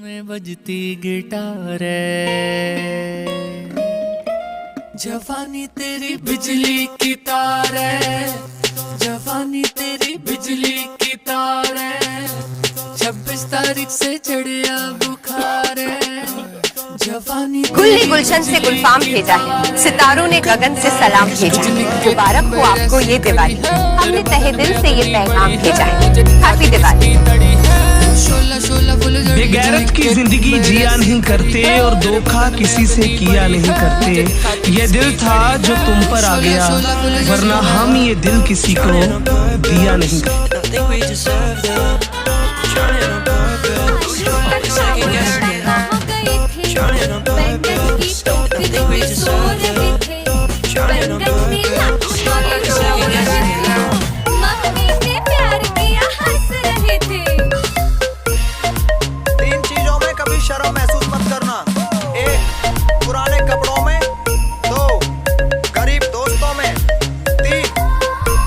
में बजती गिटार है, जवानी तेरी बिजली की तार है, जवानी तेरी बिजली की तार है, 26 तारीख से चढ़िया बुखार है, जवानी गुल ने गुलशन से गुलफाम भेजा है, सितारों ने गगन से सलाम भेजा है। मुबारक हो आपको ये दिवाली, हमने तहे दिल से ये पैगाम भेजा है। हैप्पी दिवाली। बेगैरत की जिंदगी जिया नहीं करते और धोखा किसी से किया नहीं करते। ये दिल था जो तुम पर आ गया, वरना हम ये दिल किसी को दिया नहीं करते। शर्म महसूस मत करना। एक, पुराने कपड़ों में। दो, गरीब दोस्तों में। तीन,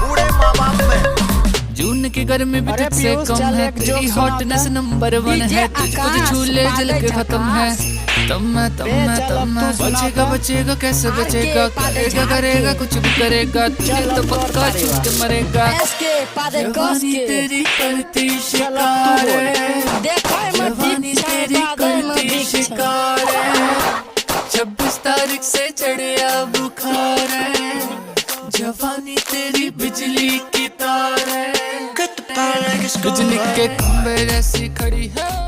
बूढ़े माँ बाप में। जून की गर्मी भी तुझसे कम है, तेरी हॉटनेस नंबर 1 है, तुझको जो छू ले जल के खत्म है। तब मैं बचेगा बचेगा कैसे बचेगा, करेगा करेगा कुछ भी करेगा, तुझे तो पक्का छूट के मरेगा। जवानी तेरी करती शिकार है, जवानी तेरी करती शिकार है, 26 तारीख से चढ़िया बुखार है, जवानी तेरी बिजली की तार है, बिजली के खंभे जैसी खड़ी है।